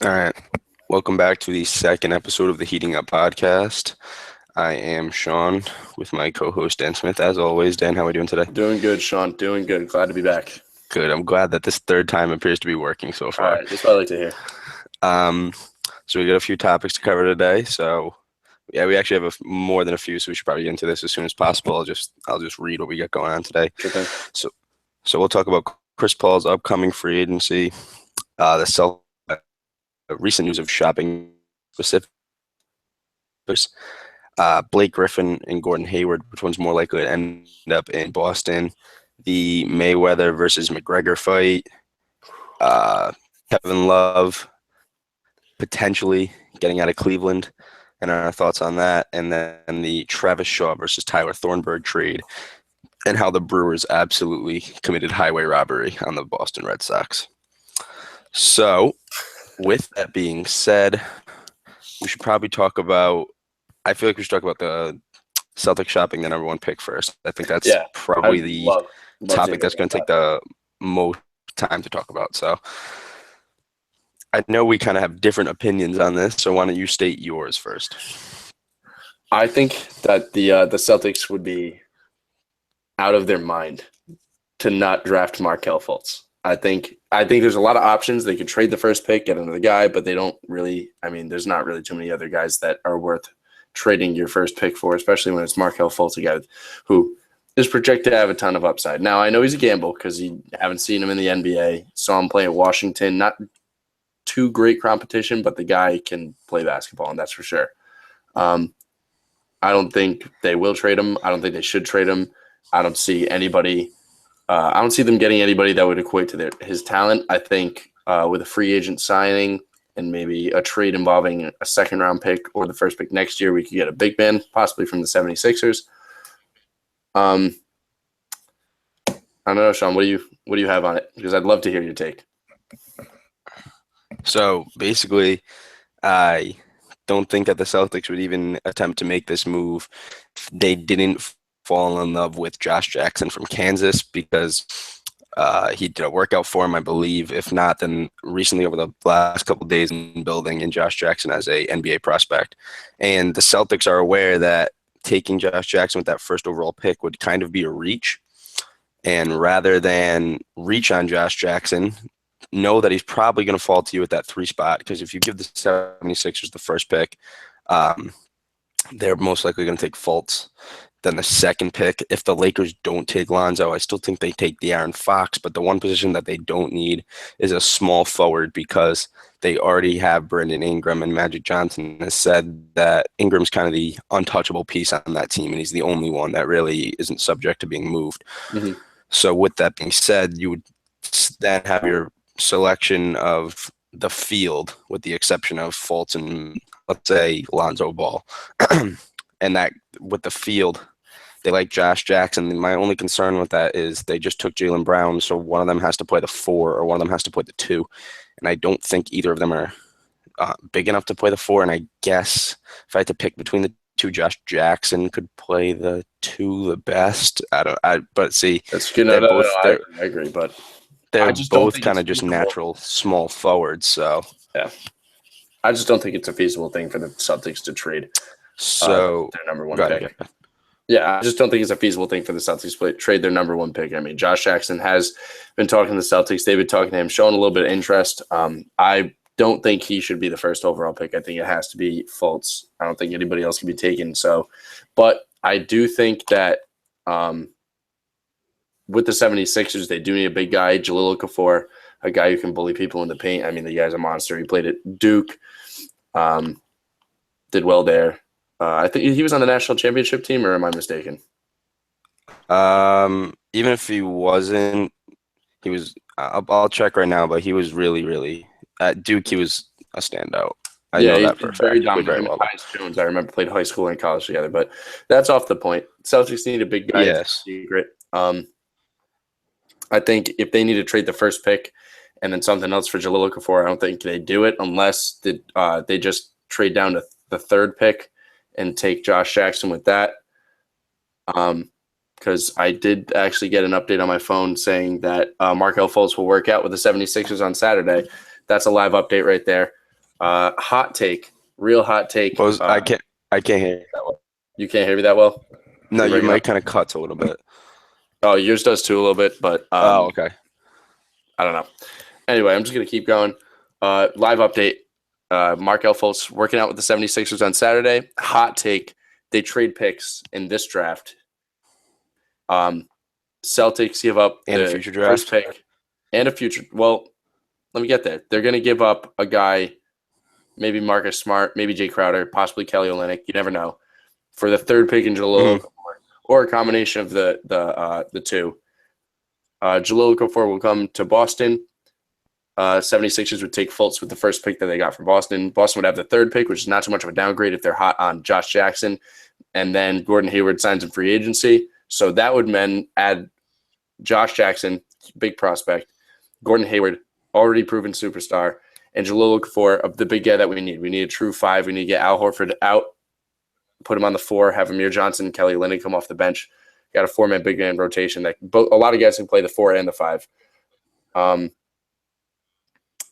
All right. Welcome back to the second episode of the Heating Up podcast. I am Sean with my co-host Dan Smith. As always, Dan, how are we doing today? Doing good, Sean. Doing good. Glad to be back. Good. I'm glad that this third time appears to be working so All far. right, that's what I like to hear. Um, so we got a few topics to cover today. So yeah, we actually have more than a few, so we should probably get into this as soon as possible. I'll just read what we got going on today. Sure thing. So we'll talk about Chris Paul's upcoming free agency, the recent news of shopping specifics, Blake Griffin and Gordon Hayward, which one's more likely to end up in Boston, the Mayweather versus McGregor fight, Kevin Love potentially getting out of Cleveland, and our thoughts on that, and then the Travis Shaw versus Tyler Thornburg trade, and how the Brewers absolutely committed highway robbery on the Boston Red Sox. So, with that being said, we should probably talk about I feel like we should talk about the Celtics shopping the number one pick first. I think that's probably the topic that's going to take the most time to talk about. So I know we kind of have different opinions on this, so why don't you state yours first? I think that the Celtics would be out of their mind to not draft Markelle Fultz. I think there's a lot of options. They could trade the first pick, get another guy, but they don't really – I mean, there's not really too many other guys that are worth trading your first pick for, especially when it's Markelle Fultz, a guy who is projected to have a ton of upside. Now, I know he's a gamble because you haven't seen him in the NBA. Saw him play at Washington. Not too great competition, but the guy can play basketball, and that's for sure. I don't think they will trade him. I don't think they should trade him. I don't see anybody I don't see them getting anybody that would equate to his talent. I think with a free agent signing and maybe a trade involving a second-round pick or the first pick next year, we could get a big man, possibly from the 76ers. I don't know, Sean, what do you have on it? Because I'd love to hear your take. So basically, I don't think that the Celtics would even attempt to make this move if they didn't fall in love with Josh Jackson from Kansas, because he did a workout for him, I believe. If not, then recently over the last couple of days in building in Josh Jackson as a NBA prospect. And the Celtics are aware that taking Josh Jackson with that first overall pick would kind of be a reach. And rather than reach on Josh Jackson, know that he's probably going to fall to you at that 3 spot, because if you give the 76ers the first pick, they're most likely going to take Fultz. Then the second pick, if the Lakers don't take Lonzo, I still think they take De'Aaron Fox. But the one position that they don't need is a small forward, because they already have Brandon Ingram, and Magic Johnson has said that Ingram's kind of the untouchable piece on that team, and he's the only one that really isn't subject to being moved. Mm-hmm. So with that being said, you would then have your selection of the field, with the exception of Fultz and, let's say, Lonzo Ball. And that with the field, they like Josh Jackson. My only concern with that is they just took Jaylen Brown, so one of them has to play the 4 or one of them has to play the 2. And I don't think either of them are big enough to play the 4. And I guess if I had to pick between the 2, Josh Jackson could play the 2 the best. But see, that's good. I agree, but they're both kind of just natural small forwards. So yeah, I just don't think it's a feasible thing for the Celtics to trade. So their number one pick. Yeah, I just don't think it's a feasible thing for the Celtics to trade their number one pick. I mean, Josh Jackson has been talking to the Celtics. They've been talking to him, showing a little bit of interest. I don't think he should be the first overall pick. I think it has to be Fultz. I don't think anybody else can be taken. So, but I do think that with the 76ers, they do need a big guy, Jahlil Okafor, a guy who can bully people in the paint. I mean, the guy's a monster. He played at Duke, did well there. I think he was on the national championship team, or am I mistaken? Even if he wasn't, he was. I'll check right now, but he was really at Duke. He was a standout. I know that for a fact. Very dominant. Well. Tyus Jones, I remember, played high school and college together, but that's off the point. Celtics need a big guy. Yes. Secret. I think if they need to trade the first pick and then something else for Jahlil Okafor, I don't think they do it unless they just trade down to the 3rd pick and take Josh Jackson with that. Because I did actually get an update on my phone saying that Markelle Fultz will work out with the 76ers on Saturday. That's a live update right there. Hot take, real hot take. I can't hear you that well. You can't hear me that well? No, You're your breaking mic up. kind of cuts a little bit. Oh, yours does too a little bit, but Oh, okay. I don't know. Anyway, I'm just going to keep going. Live update. Markel Fultz working out with the 76ers on Saturday. Hot take. They trade picks in this draft. Celtics give up And a the future draft. first pick and a future. Well, let me get there. They're going to give up a guy, maybe Marcus Smart, maybe Jay Crowder, possibly Kelly Olynyk. You never know. For the third pick in Jahlil Okafor, or a combination of the two. Jahlil Okafor will come to Boston. 76ers would take Fultz with the first pick that they got from Boston. Boston would have the third pick, which is not too much of a downgrade if they're hot on Josh Jackson. And then Gordon Hayward signs in free agency. So that would then add Josh Jackson, big prospect, Gordon Hayward, already proven superstar, and Jahlil Okafor, the big guy that we need. We need a true five. We need to get Al Horford out, put him on the 4, have Amir Johnson, Kelly Olynyk come off the bench. Got a 4-man big man rotation that a lot of guys can play the 4 and the 5.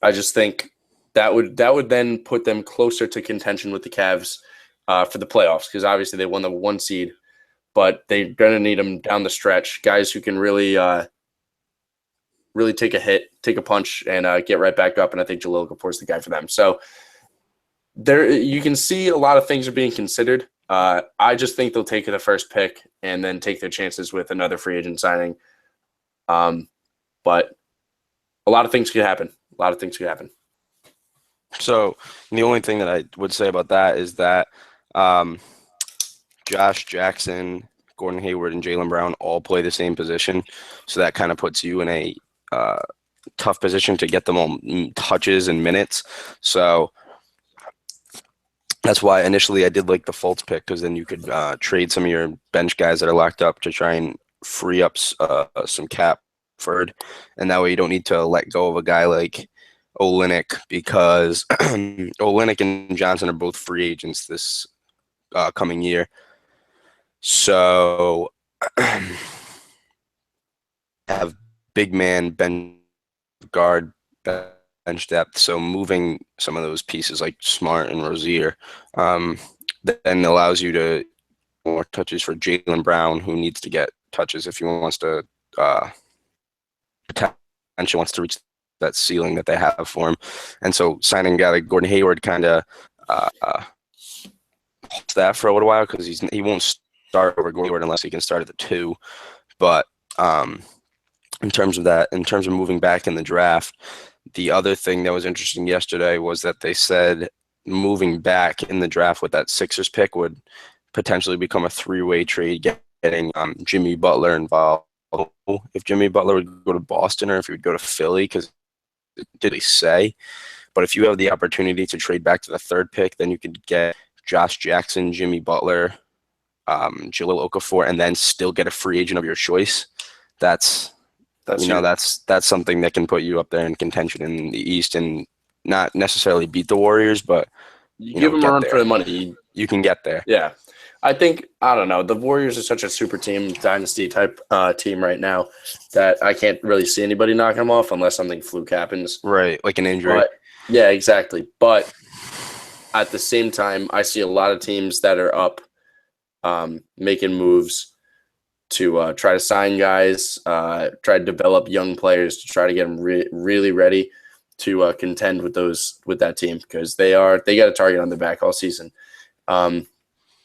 I just think that would then put them closer to contention with the Cavs for the playoffs, because obviously they won the 1 seed, but they're going to need them down the stretch, guys who can really take a hit, take a punch, and get right back up. And I think Jahlil Okafor is the guy for them. So there, you can see a lot of things are being considered. I just think they'll take the first pick and then take their chances with another free agent signing. But a lot of things could happen. So the only thing that I would say about that is that Josh Jackson, Gordon Hayward, and Jaylen Brown all play the same position. So that kind of puts you in a tough position to get them all touches and minutes. So that's why initially I did like the Fultz pick, because then you could trade some of your bench guys that are locked up to try and free up some cap for it. And that way you don't need to let go of a guy like Olynyk, because Olynyk and Johnson are both free agents this coming year. So have big man, bench guard, bench depth. So moving some of those pieces like Smart and Rozier then allows you to more touches for Jaylen Brown, who needs to get touches if he wants to potentially wants to reach that ceiling that they have for him. And so signing a guy like Gordon Hayward kind of holds that for a little while, because he won't start over Gordon Hayward unless he can start at the 2. But in terms of moving back in the draft, the other thing that was interesting yesterday was that they said moving back in the draft with that Sixers pick would potentially become a 3-way trade, getting Jimmy Butler involved. If Jimmy Butler would go to Boston or if he would go to Philly, because did they say? But if you have the opportunity to trade back to the 3rd pick, then you could get Josh Jackson, Jimmy Butler, Jahlil Okafor, and then still get a free agent of your choice. That's something that can put you up there in contention in the East, and not necessarily beat the Warriors, but you give them a run for the money. You can get there. Yeah. I think, I don't know, the Warriors are such a super team, dynasty type team right now that I can't really see anybody knocking them off unless something fluke happens. Right, like an injury. But, yeah, exactly. But at the same time, I see a lot of teams that are up making moves to try to sign guys, try to develop young players to try to get them really ready to contend with that team, because they got a target on their back all season.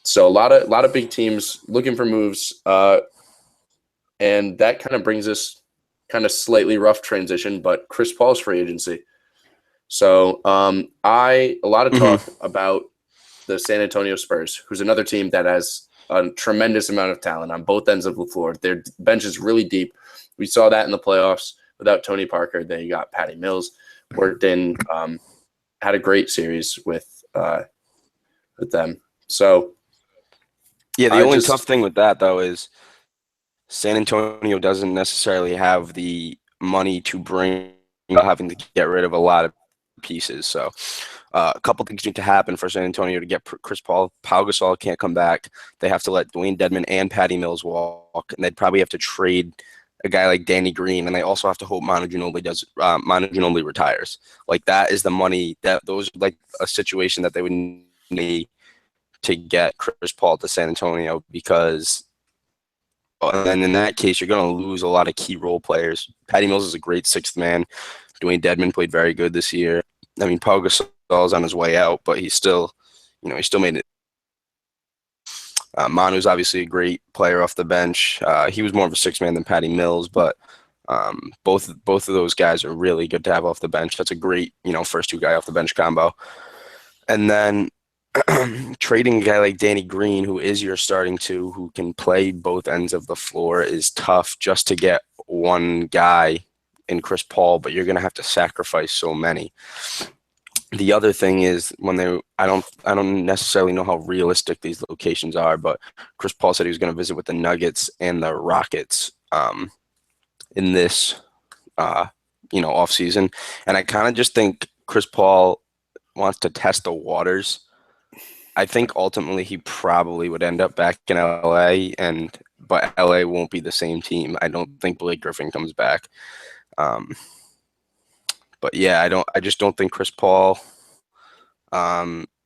So a lot of big teams looking for moves, and that kind of brings us kind of slightly rough transition, but Chris Paul's free agency. So a lot of talk about the San Antonio Spurs, who's another team that has a tremendous amount of talent on both ends of the floor. Their bench is really deep. We saw that in the playoffs. Without Tony Parker, they got Patty Mills, worked in, had a great series with them. So yeah, the only tough thing with that, though, is San Antonio doesn't necessarily have the money to bring, having to get rid of a lot of pieces. So a couple things need to happen for San Antonio to get Chris Paul. Pau Gasol can't come back. They have to let Dwayne Dedmon and Patty Mills walk, and they'd probably have to trade a guy like Danny Green, and they also have to hope Manu Ginobili retires. Like that is the money that those like a situation that they would need to get Chris Paul to San Antonio because. And then in that case, you're going to lose a lot of key role players. Patty Mills is a great sixth man. Dwayne Dedmon played very good this year. I mean, Pau Gasol's on his way out, but he still made it. Manu's obviously a great player off the bench. He was more of a sixth man than Patty Mills, but both of those guys are really good to have off the bench. That's a great, first two guy off the bench combo. And then trading a guy like Danny Green, who is your starting two, who can play both ends of the floor, is tough just to get one guy in Chris Paul, but you're going to have to sacrifice so many. The other thing is I don't necessarily know how realistic these locations are, but Chris Paul said he was going to visit with the Nuggets and the Rockets in this off season, and I kind of just think Chris Paul wants to test the waters. I think ultimately he probably would end up back in LA, but LA won't be the same team. I don't think Blake Griffin comes back. But yeah, I just don't think Chris Paul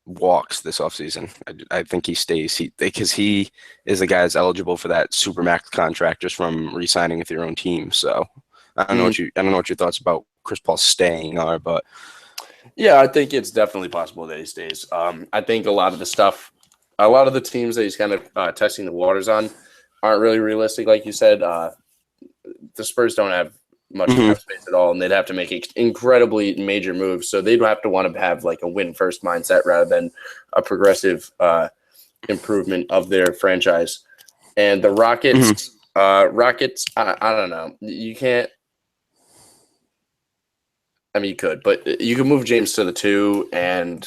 walks this offseason. I think he stays because he is the guy that's eligible for that supermax contract just from re-signing with your own team. So I don't know what your thoughts about Chris Paul staying are, but yeah, I think it's definitely possible that he stays. I think a lot of the teams that he's kind of testing the waters on aren't really realistic, like you said. The Spurs don't have much cap space at all, and they'd have to make incredibly major moves. So they'd have to want to have like a win-first mindset rather than a progressive improvement of their franchise. And the Rockets, I don't know. You can't. I mean, you could, but you could move James to the 2 and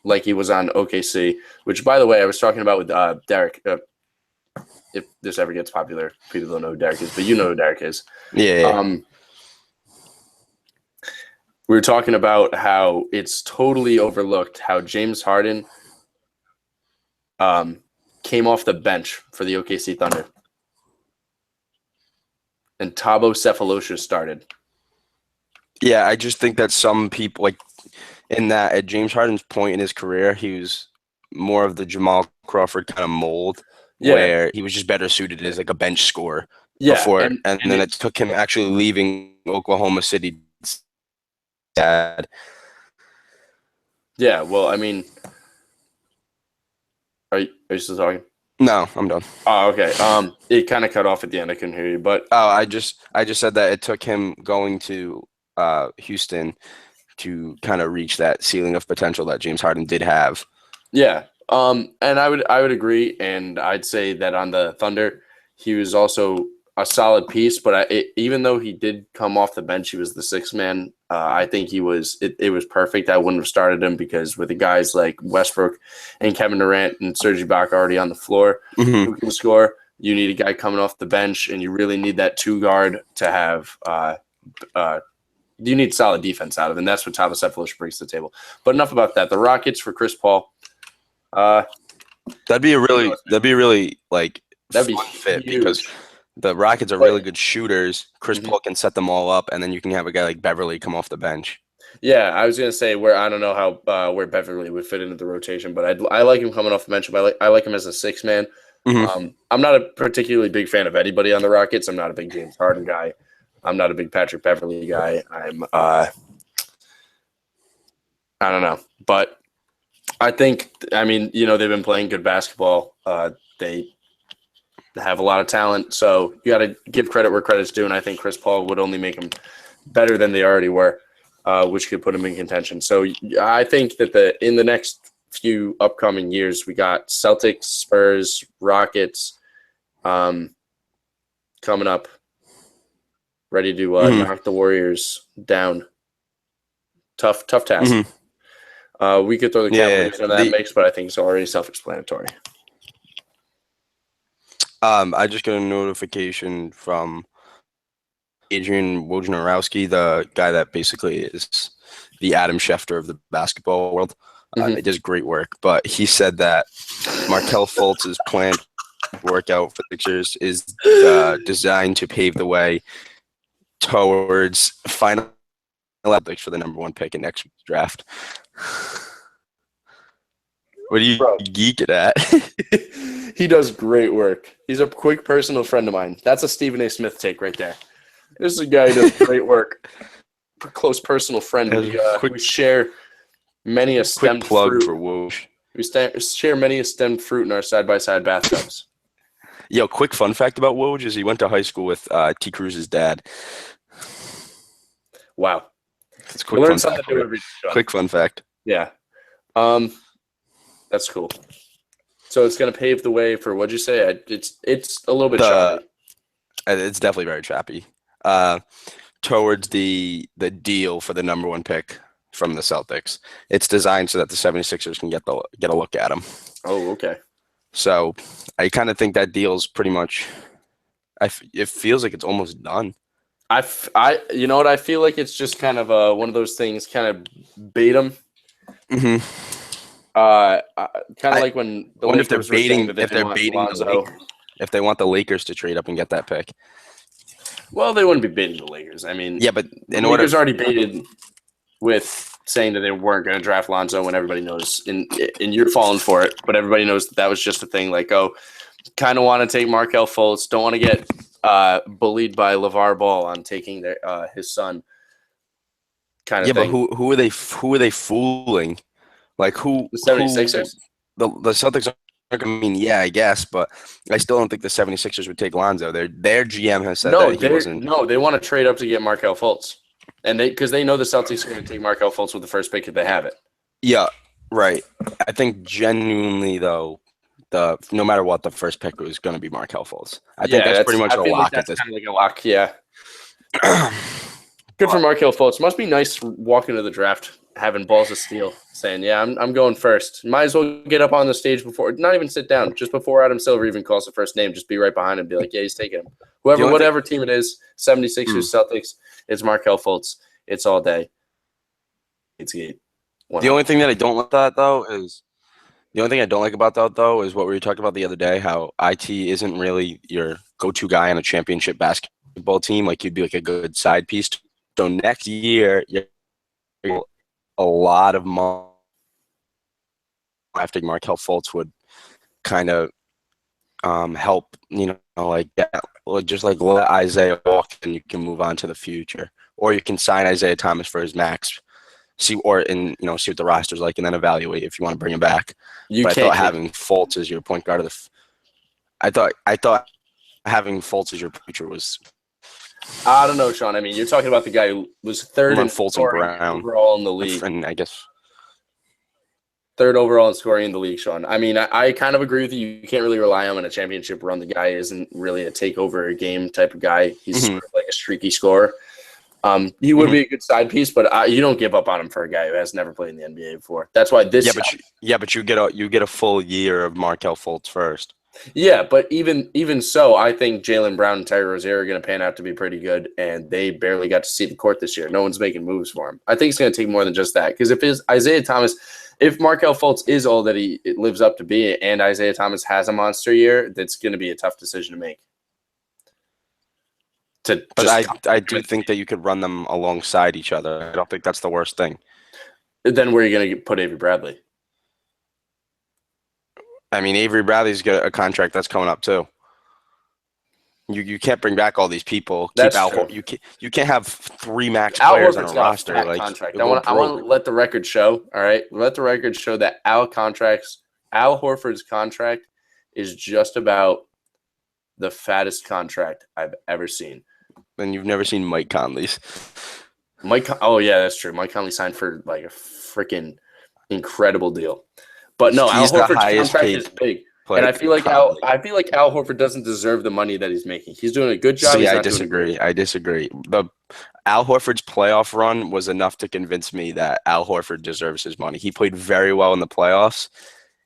like he was on OKC, which, by the way, I was talking about with Derek. If this ever gets popular, people don't know who Derek is, but you know who Derek is. Yeah. We were talking about how it's totally overlooked how James Harden came off the bench for the OKC Thunder. And Thabo Sefolosha started. Yeah, I just think that some people, like in that at James Harden's point in his career, he was more of the Jamal Crawford kind of mold, where he was just better suited as like a bench scorer. Before, and then it took him actually leaving Oklahoma City. Dad. Yeah, well, I mean, are you still talking? No, I'm done. Oh, okay. It kind of cut off at the end. I couldn't hear you, but I just said that it took him going to Houston to kind of reach that ceiling of potential that James Harden did have. Yeah. And I would agree, and I'd say that on the Thunder, he was also a solid piece. But even though he did come off the bench, he was the sixth man. I think it was perfect. I wouldn't have started him because with the guys like Westbrook and Kevin Durant and Serge Ibaka already on the floor who can score, you need a guy coming off the bench, and you really need that 2 guard to have. You need solid defense out of, and that's what Thabo Sefolosha brings to the table. But enough about that. The Rockets for Chris Paul. That'd be a really like fun fit because the Rockets are really good shooters. Chris Paul can set them all up, and then you can have a guy like Beverly come off the bench. Yeah, I was gonna say I don't know how where Beverly would fit into the rotation, but I like him coming off the bench. I like him as a 6 man. I'm not a particularly big fan of anybody on the Rockets. I'm not a big James Harden guy. I'm not a big Patrick Beverly guy. I don't know, but I think they've been playing good basketball. They have a lot of talent, so you got to give credit where credit's due. And I think Chris Paul would only make them better than they already were, which could put them in contention. So I think that in the next few upcoming years, we got Celtics, Spurs, Rockets, coming up, ready to knock the Warriors down. Tough task. We could throw the Cavaliers into that mix, but I think it's already self-explanatory. I just got a notification from Adrian Wojnarowski, the guy that basically is the Adam Schefter of the basketball world. He does great work, but he said that Markelle Fultz's plan workout for the Sixers is designed to pave the way towards final Celtics for the number 1 pick in next week's draft. What are you Bro. geeking at? He does great work. He's a quick personal friend of mine. That's a Stephen A. Smith take right there. This is a guy who does great work. A close personal friend. We share many a stemmed Quick plug fruit. for Woj. We share many a stemmed fruit in our side-by-side bathtubs. Yo, quick fun fact about Woj is he went to high school with T. Cruz's dad. Wow. It's a quick fun fact. Quick fun fact. Yeah. That's cool. So it's going to pave the way for, what'd you say? It's a little bit choppy. It's definitely very choppy. Towards the deal for the number 1 pick from the Celtics. It's designed so that the 76ers can get a look at him. Oh, okay. So I kind of think that deal's pretty much it feels like it's almost done. You know what? I feel like it's just kind of one of those things, kind of bait 'em. Mm-hmm. Kind of like when the wonder Lakers if they're baiting Lonzo. If they want the Lakers to trade up and get that pick. Well, they wouldn't be baiting the Lakers. I mean, yeah, but the Lakers already baited with saying that they weren't going to draft Lonzo when everybody knows, and you're falling for it, but everybody knows that was just a thing. Like, oh, kind of want to take Markelle Fultz, don't want to get bullied by LeVar Ball on taking his son. Kind of thing. But who are they fooling? Like who? The 76ers? The Celtics aren't going to mean, yeah, I guess, but I still don't think the 76ers would take Lonzo. Their GM has said that he wasn't. No, they want to trade up to get Markelle Fultz. And because they know the Celtics are going to take Markelle Fultz with the first pick if they have it. Yeah, right. I think genuinely, though, no matter what, the first pick was going to be Markelle Fultz. I think that's pretty much a lock at this. Kind of like a lock, yeah. Good for Markelle Fultz. Must be nice walking to the draft, having balls of steel, saying, "Yeah, I'm going first." Might as well get up on the stage before, not even sit down, just before Adam Silver even calls the first name. Just be right behind him, and be like, "Yeah, he's taking him." Whatever team it is, 76ers, Celtics, it's Markelle Fultz. It's all day. It's the only thing that I don't like about that though is what we were talking about the other day. How IT isn't really your go-to guy on a championship basketball team. Like you'd be like a good side piece. So next year, you're a lot of money. Drafting Markelle Fultz would kind of help, just like let Isaiah walk and you can move on to the future. Or you can sign Isaiah Thomas for his max, see what the roster's like, and then evaluate if you want to bring him back. I thought having Fultz as your point guard I thought having Fultz as your future was. I don't know, Sean. I mean, you're talking about the guy who was third in scoring overall in the league. And I guess third overall in scoring in the league, Sean. I mean, I kind of agree with you. You can't really rely on him in a championship run. The guy isn't really a takeover game type of guy. He's sort of like a streaky scorer. He would be a good side piece, but you don't give up on him for a guy who has never played in the NBA before. That's why this. But you get a full year of Markelle Fultz first. Yeah, but even so, I think Jaylen Brown and Terry Rozier are going to pan out to be pretty good, and they barely got to see the court this year. No one's making moves for him. I think it's going to take more than just that, because if Markelle Fultz is all that he lives up to be, and Isaiah Thomas has a monster year, that's going to be a tough decision to make. I do think that you could run them alongside each other. I don't think that's the worst thing. Then where are you going to put Avery Bradley? I mean, Avery Bradley's got a contract that's coming up too. You can't bring back all these people. That's true. You can't have three max players on a roster. Contract. I want to let the record show. All right, let the record show that Al Horford's contract is just about the fattest contract I've ever seen. And you've never seen Mike Conley's. Oh yeah, that's true. Mike Conley signed for like a freaking incredible deal. But no, Al Horford's contract is big. And I feel like Al Horford doesn't deserve the money that he's making. He's doing a good job. I disagree. The Al Horford's playoff run was enough to convince me that Al Horford deserves his money. He played very well in the playoffs,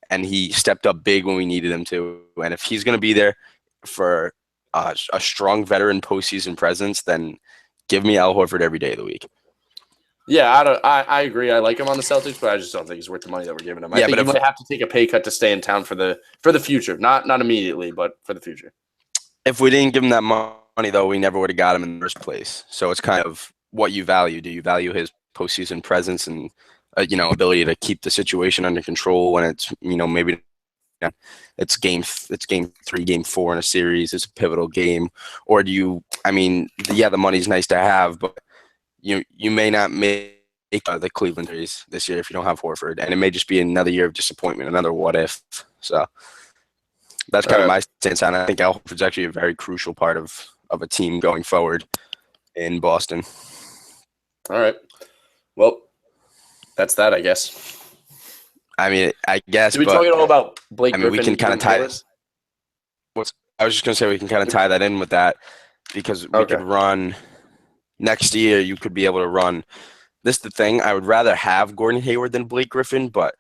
and he stepped up big when we needed him to. And if he's going to be there for a strong veteran postseason presence, then give me Al Horford every day of the week. Yeah, I agree. I like him on the Celtics, but I just don't think he's worth the money that we're giving him. I Yeah, think but he might have to take a pay cut to stay in town for the future. Not immediately, but for the future. if we didn't give him that money, though, we never would have got him in the first place. So it's kind of what you value. Do you value his postseason presence and ability to keep the situation under control when it's maybe it's game 3, game 4 in a series, it's a pivotal game, or do you? I mean, yeah, the money's nice to have, but you may not make the Cleveland series this year if you don't have Horford, and it may just be another year of disappointment, another what if. So that's kind of my stance on it. I think Al Horford's actually a very crucial part of a team going forward in Boston. All right. Well, that's that, I guess. I mean, I guess. Did we talk at all about Blake I mean, Griffin? we can kind of tie this. I was just going to say we can kind of tie that in with that because we could run next year. You could be able to run. This is the thing. I would rather have Gordon Hayward than Blake Griffin, but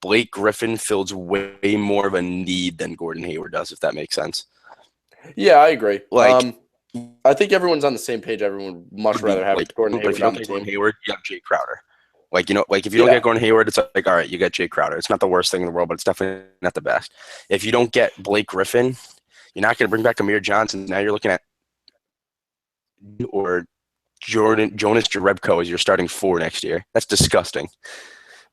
Blake Griffin fills way more of a need than Gordon Hayward does, if that makes sense. Yeah, I agree. Like, I think everyone's on the same page. Everyone would much rather have Gordon Hayward. But if you don't get Gordon Hayward, you have Jay Crowder. Like, if you don't get Gordon Hayward, it's like, all right, you get Jay Crowder. It's not the worst thing in the world, but it's definitely not the best. If you don't get Blake Griffin, you're not going to bring back Amir Johnson. Now you're looking at or Jonas Jerebko as your starting 4 next year. That's disgusting.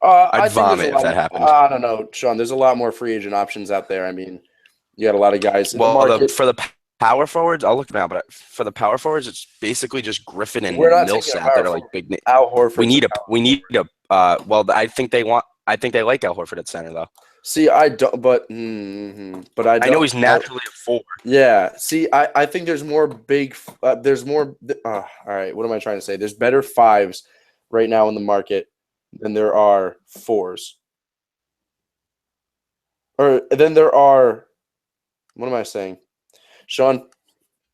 I'd vomit if that happened. I don't know, Sean. There's a lot more free agent options out there. I mean, you got a lot of guys. For the power forwards, I'll look now, but for the power forwards, it's basically just Griffin and Millsap that are like big. Al Horford. We need a. Well, I think they like Al Horford at center though. See, I don't, but I know he's naturally a 4. Yeah. See, I think there's more big. There's more. All right. What am I trying to say? There's better 5s right now in the market than there are 4s. Or then there are. What am I saying? Sean?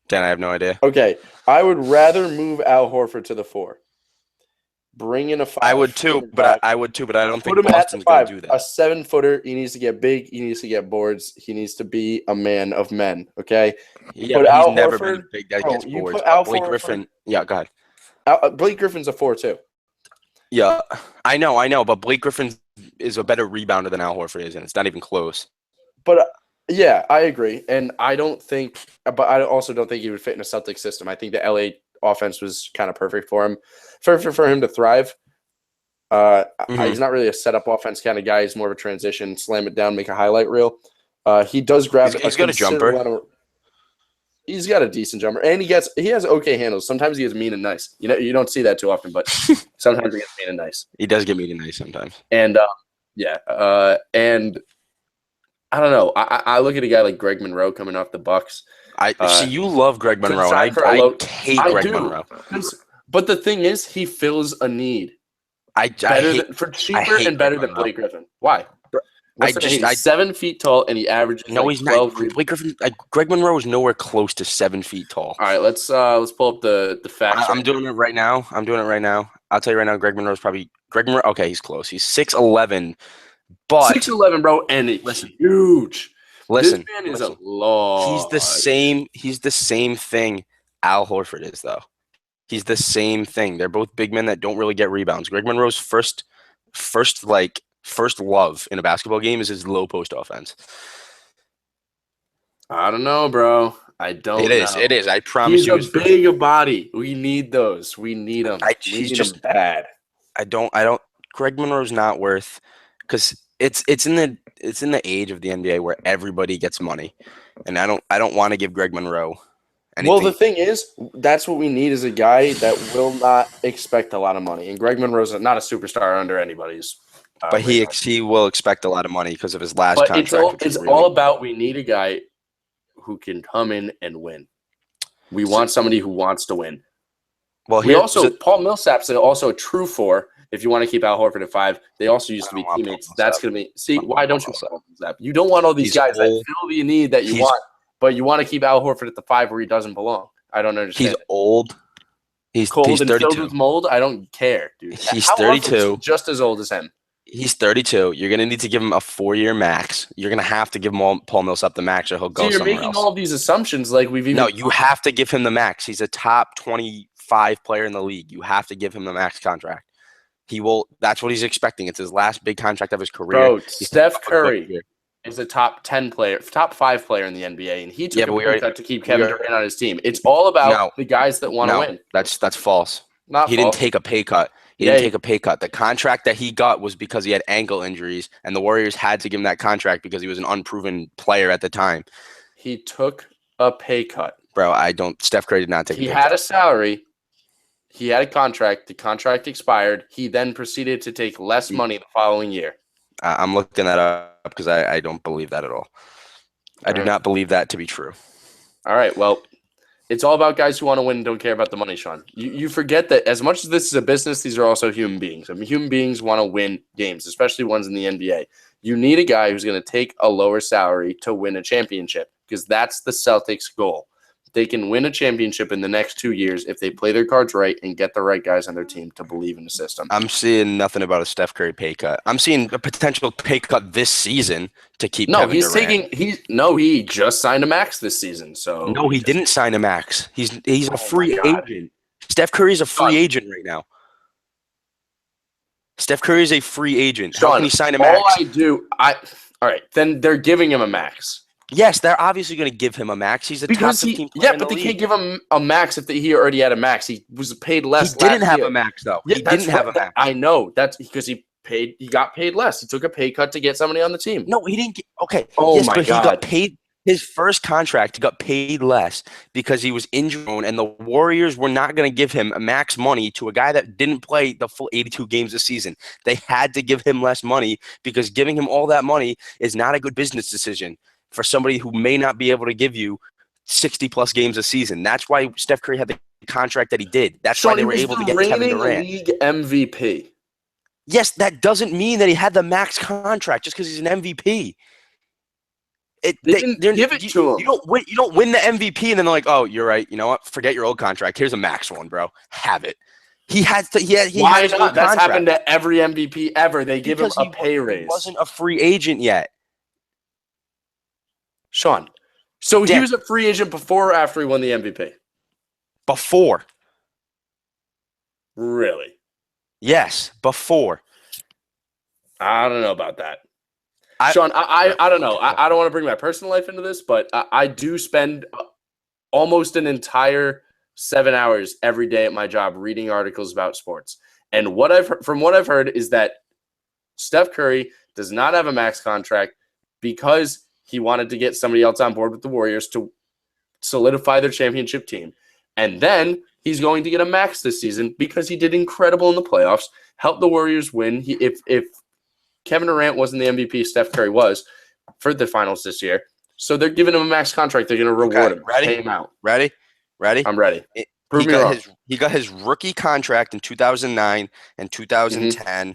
Dan, I have no idea. Okay. I would rather move Al Horford to the 4. Bring in a 5. I would too, but I don't think Boston's going to do that. A 7-footer. He needs to get big. He needs to get boards. He needs to be a man of men. Okay. Yeah, but he's never been big that gets boards. Blake Griffin. Yeah, go ahead. Blake Griffin's a 4 too. Yeah, I know, but Blake Griffin is a better rebounder than Al Horford is, and it's not even close. But yeah, I agree, and I also don't think he would fit in a Celtics system. I think the LA offense was kind of perfect for him, for him to thrive. He's not really a setup offense kind of guy. He's more of a transition, slam it down, make a highlight reel. He does grab. He's got a jumper. He's got a decent jumper, and he has okay handles. Sometimes he is mean and nice. You don't see that too often, but sometimes he gets mean and nice. He does get mean and nice sometimes. And and I don't know. I look at a guy like Greg Monroe coming off the Bucks. I see you love Greg Monroe. I hate Greg Monroe. But the thing is, he fills a need. For cheaper and better than Blake Griffin. Why? He's 7 feet tall and he averages. No, he's not. Blake Griffin. Greg Monroe is nowhere close to 7 feet tall. All right, let's pull up the facts. I'm doing it right now. I'll tell you right now. Greg Monroe. Okay, he's close. He's 6'11", but 6'11", bro, and huge. Listen, this man is a lot. He's the same thing Al Horford is, though. He's the same thing. They're both big men that don't really get rebounds. Greg Monroe's first love in a basketball game is his low post offense. I don't know, bro. It is. I promise you. He's a big body. We need those. We need them. He's just bad. I don't. Greg Monroe's not worth, because it's in the age of the NBA where everybody gets money, and I don't want to give Greg Monroe anything. Well, the thing is, that's what we need, is a guy that will not expect a lot of money. And Greg Monroe's not a superstar under anybody's. But he will expect a lot of money because of his last contract. It's all about, we need a guy who can come in and win. We want somebody who wants to win. Well, Paul Millsap's also a true 4. If you want to keep Al Horford at 5, they also used to be teammates. That's going to be – see, why don't you want Millsap? You don't want all these guys that fill the need that you want, but you want to keep Al Horford at the 5 where he doesn't belong. I don't understand. He's old. He's cold and 32. Filled with mold. I don't care, dude. He's 32. Just as old as him. He's 32. You're going to need to give him a 4-year max. You're going to have to give Paul Millsap the max or he'll go somewhere else. You're making all these assumptions like we've even – No, you have to give him the max. He's a top 25 player in the league. You have to give him the max contract. He will. That's what he's expecting. It's his last big contract of his career. Bro, Steph Curry is a top 10 player, top 5 player in the NBA, and he took a pay cut to keep Kevin Durant on his team. It's all about the guys that want to win. That's false. Not he false. Didn't take a pay cut. He didn't take a pay cut. The contract that he got was because he had ankle injuries, and the Warriors had to give him that contract because he was an unproven player at the time. He took a pay cut. Bro, Steph Curry did not take a pay cut. He had a salary. He had a contract. The contract expired. He then proceeded to take less money the following year. I'm looking that up because I don't believe that at all. I do not believe that to be true. All right, well, it's all about guys who want to win and don't care about the money, Sean. You forget that as much as this is a business, these are also human beings. I mean, human beings want to win games, especially ones in the NBA. You need a guy who's going to take a lower salary to win a championship because that's the Celtics' goal. They can win a championship in the next 2 years if they play their cards right and get the right guys on their team to believe in the system. I'm seeing nothing about a Steph Curry pay cut. I'm seeing a potential pay cut this season to keep Kevin Durant. He just signed a max this season. So no, he didn't sign a max. He's a free agent. Steph Curry is a free agent right now. Steph Curry is a free agent. Sean, how can he sign a max? All right, then they're giving him a max. Yes, they're obviously going to give him a max. He's a top 15 player. Yeah, but they can't give him a max if he already had a max. He was paid less. He didn't have a max though. Yeah, he didn't have a max. I know that's because he got paid less. He took a pay cut to get somebody on the team. No, he didn't. Okay. Oh yes, my but God. He got paid. His first contract, he got paid less because he was injured, and the Warriors were not going to give him a max money to a guy that didn't play the full 82 games a season. They had to give him less money because giving him all that money is not a good business decision for somebody who may not be able to give you 60-plus games a season. That's why Steph Curry had the contract that he did. That's why they were able to get Kevin Durant. League MVP. Yes, that doesn't mean that he had the max contract just because he's an MVP. They didn't give it to him. You don't win the MVP and then they're like, oh, you're right. You know what? Forget your old contract. Here's a max one, bro. Have it. He had to. Why not? That's happened to every MVP ever. They give him a pay raise. He wasn't a free agent yet. Sean. So he was a free agent before or after he won the MVP? Before. Really? Yes, before. I don't know about that. Sean, I don't know. I don't want to bring my personal life into this, but I do spend almost an entire 7 hours every day at my job reading articles about sports. And from what I've heard is that Steph Curry does not have a max contract because he wanted to get somebody else on board with the Warriors to solidify their championship team. And then he's going to get a max this season because he did incredible in the playoffs, helped the Warriors win. If Kevin Durant wasn't the MVP, Steph Curry was for the finals this year. So they're giving him a max contract. They're going to reward him. Ready? Pay him out. Ready? I'm ready. He got his rookie contract in 2009 and 2010. Mm-hmm.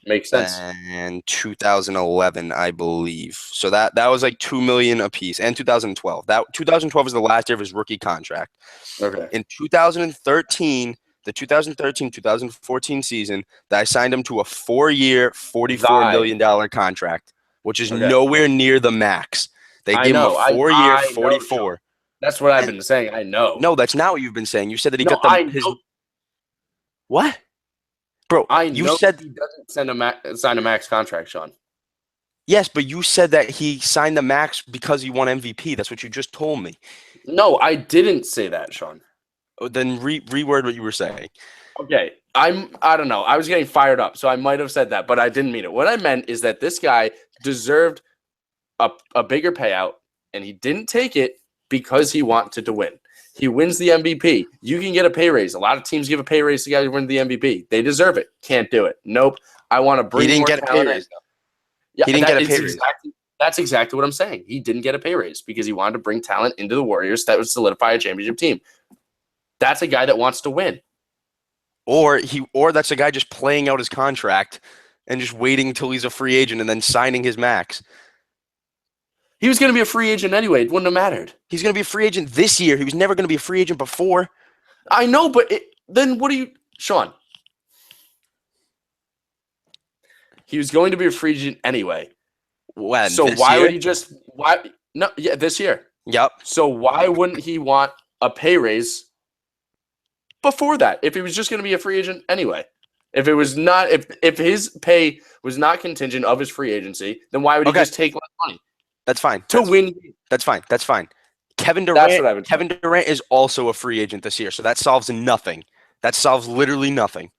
Makes sense. And 2011, I believe. So that was like $2 million apiece. And 2012. That 2012 was the last year of his rookie contract. Okay. In 2013, the 2013-2014 season, I signed him to a 4-year, $44 million contract, which is nowhere near the max. They gave him a 4-year, 44. That's what I've been saying. I know. No, that's not what you've been saying. You said that he got his. What? Bro, you said he doesn't sign a max contract, Sean. Yes, but you said that he signed the max because he won MVP. That's what you just told me. No, I didn't say that, Sean. Then reword what you were saying. Okay, I don't know. I was getting fired up, so I might have said that, but I didn't mean it. What I meant is that this guy deserved a bigger payout, and he didn't take it because he wanted to win. He wins the MVP. You can get a pay raise. A lot of teams give a pay raise to guys who win the MVP. They deserve it. Can't do it. Nope. I want to bring. He didn't more get a pay raise though. Yeah, he didn't get a pay raise. That's exactly what I'm saying. He didn't get a pay raise because he wanted to bring talent into the Warriors that would solidify a championship team. That's a guy that wants to win. Or that's a guy just playing out his contract and just waiting until he's a free agent and then signing his max. He was going to be a free agent anyway. It wouldn't have mattered. He's going to be a free agent this year. He was never going to be a free agent before. I know, but then what do you – Sean. He was going to be a free agent anyway. When? So why would he just – why? No, yeah, this year. Yep. So why wouldn't he want a pay raise before that if he was just going to be a free agent anyway? If it was not, if his pay was not contingent of his free agency, then why would he just take less money? That's fine. To win. That's fine. That's fine. Kevin That's what I would. Kevin Durant is also a free agent this year, so that solves nothing. That solves literally nothing.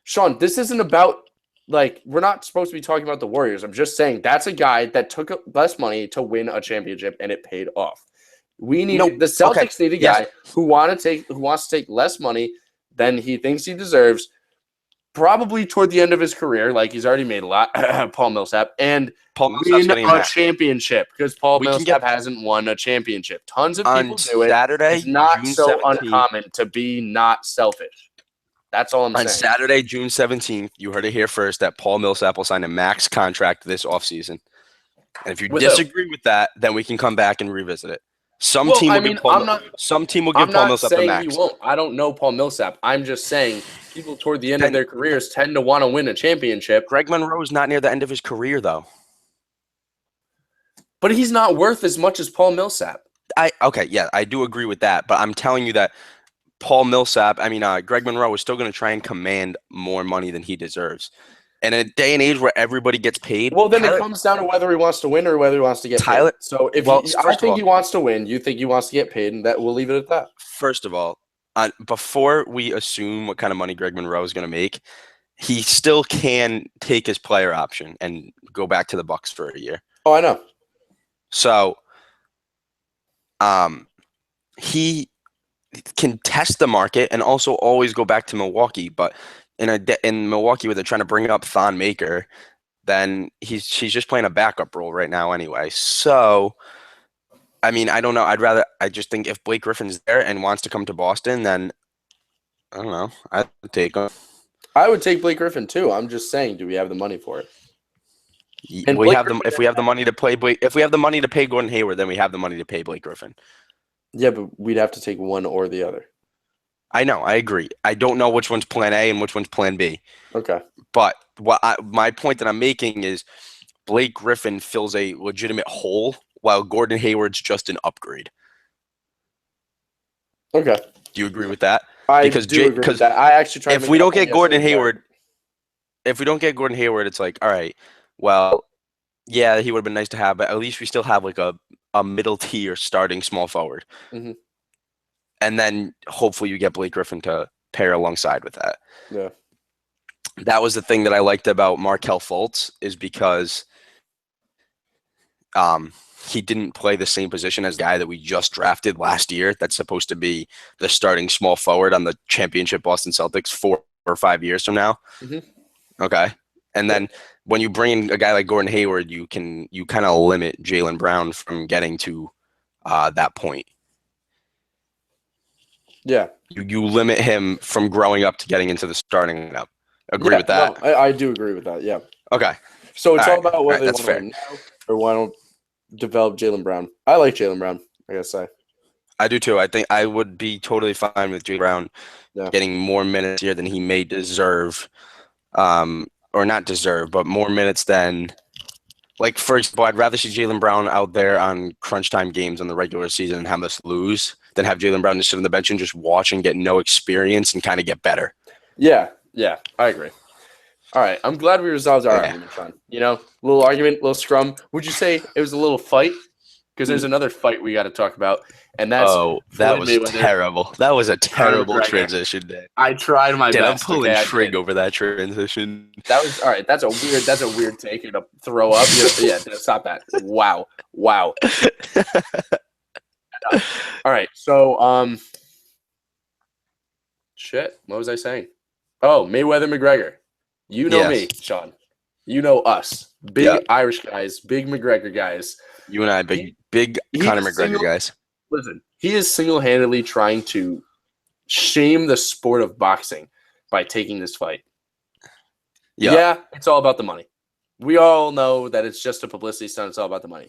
Sean, this isn't about we're not supposed to be talking about the Warriors. I'm just saying that's a guy that took less money to win a championship and it paid off. We need the Celtics need a guy who wants to take less money than he thinks he deserves, probably toward the end of his career, like he's already made a lot. Paul Millsap and win a championship because Paul Millsap hasn't won a championship. Tons of people do it. Saturday, it's not June so 17th. uncommon to be not selfish. That's all I'm saying. On Saturday, June 17th, you heard it here first that Paul Millsap will sign a max contract this offseason. And if you disagree with that, then we can come back and revisit it. Some team will give Paul Millsap the max. He won't. I don't know Paul Millsap. I'm just saying people toward the end of their careers tend to want to win a championship. Greg Monroe's not near the end of his career, though. But he's not worth as much as Paul Millsap. I do agree with that. But I'm telling you that Greg Monroe is still going to try and command more money than he deserves. And in a day and age where everybody gets paid. Well, then it comes down to whether he wants to win or whether he wants to get paid. So I think he wants to win. You think he wants to get paid, and that we'll leave it at that. First of all, before we assume what kind of money Greg Monroe is going to make, he still can take his player option and go back to the Bucks for a year. Oh, I know. So, he can test the market and also always go back to Milwaukee, but in Milwaukee, where they're trying to bring up Thon Maker, then she's just playing a backup role right now anyway. So, I don't know. I just think if Blake Griffin's there and wants to come to Boston, then I don't know. I'd take him. I would take Blake Griffin too. I'm just saying, do we have the money for it? And if we have the money to pay Gordon Hayward, then we have the money to pay Blake Griffin. Yeah, but we'd have to take one or the other. I know. I agree. I don't know which one's plan A and which one's plan B. Okay. But my point that I'm making is Blake Griffin fills a legitimate hole while Gordon Hayward's just an upgrade. Okay. Do you agree with that? I do agree with that. I actually try. If we don't get Gordon Hayward, it's like, all right, well, yeah, he would have been nice to have, but at least we still have like a middle tier starting small forward. Mm-hmm. And then hopefully you get Blake Griffin to pair alongside with that. Yeah. That was the thing that I liked about Markelle Fultz is because he didn't play the same position as the guy that we just drafted last year that's supposed to be the starting small forward on the championship Boston Celtics 4 or 5 years from now. Mm-hmm. Okay. And then when you bring in a guy like Gordon Hayward, you kind of limit Jaylen Brown from getting to that point. Yeah. You limit him from growing up to getting into the starting lineup. Agree with that? No, I do agree with that, yeah. Okay. So it's all about whether they want to win now or why don't develop Jaylen Brown. I like Jaylen Brown, I gotta say. I do too. I think I would be totally fine with Jaylen Brown getting more minutes here than he may deserve. Or not deserve, but more minutes than, like, for example, I'd rather see Jaylen Brown out there on crunch time games in the regular season and have us lose than have Jaylen Brown just sit on the bench and just watch and get no experience and kind of get better. Yeah, I agree. All right, I'm glad we resolved our argument, Sean. Little argument, little scrum. Would you say it was a little fight? Because there's another fight we got to talk about, and that's that was terrible. That was a terrible transition. Dan. I tried my best. I'm pulling trig over that transition. That was all right. That's a weird take to throw up. Yeah, stop that. Wow. All right, so shit. What was I saying? Oh, Mayweather McGregor. You know me, Sean. You know us. Big Irish guys, big McGregor guys. You and I, big Conor McGregor guys. Listen, he is single-handedly trying to shame the sport of boxing by taking this fight. Yeah, it's all about the money. We all know that it's just a publicity stunt. It's all about the money.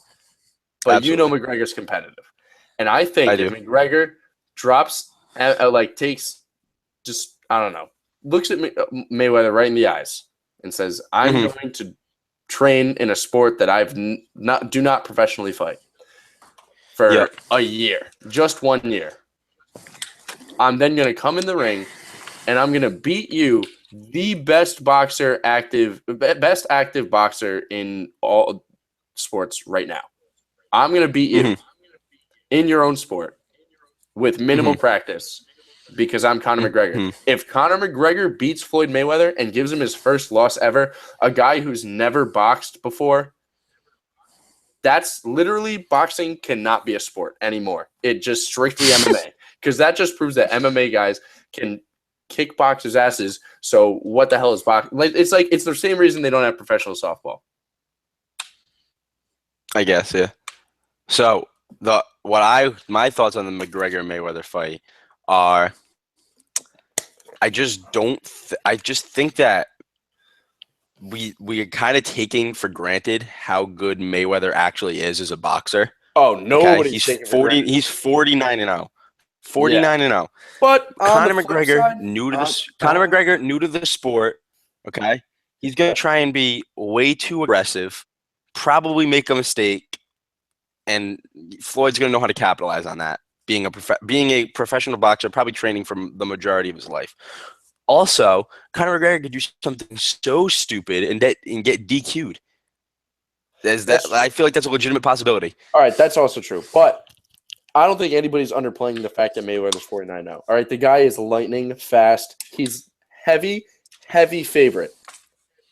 But Absolutely. McGregor's competitive. And I think if McGregor drops, takes just, I don't know, looks at Mayweather right in the eyes and says, I'm going to train in a sport that I've do not professionally fight for a year, just 1 year. I'm then going to come in the ring and I'm going to beat you the best active boxer in all sports right now. I'm going to beat you in your own sport with minimal practice because I'm Conor McGregor. If Conor McGregor beats Floyd Mayweather and gives him his first loss ever, a guy who's never boxed before, that's literally boxing cannot be a sport anymore. It just strictly MMA because that just proves that MMA guys can kick boxers' asses. So what the hell is boxing? It's the same reason they don't have professional softball. I guess, yeah. So my thoughts on the McGregor Mayweather fight are, I just think that we are kind of taking for granted how good Mayweather actually is as a boxer. Oh, nobody's he's taking 40. for granted. He's 49-0. 49-0. But Conor McGregor new to the sport. Okay, he's gonna try and be way too aggressive, probably make a mistake, and Floyd's gonna know how to capitalize on that. Being a professional boxer, probably training for the majority of his life. Also, Conor McGregor could do something so stupid and get DQ'd. I feel like that's a legitimate possibility. All right, that's also true. But I don't think anybody's underplaying the fact that Mayweather's 49 now. All right, the guy is lightning fast. He's heavy favorite.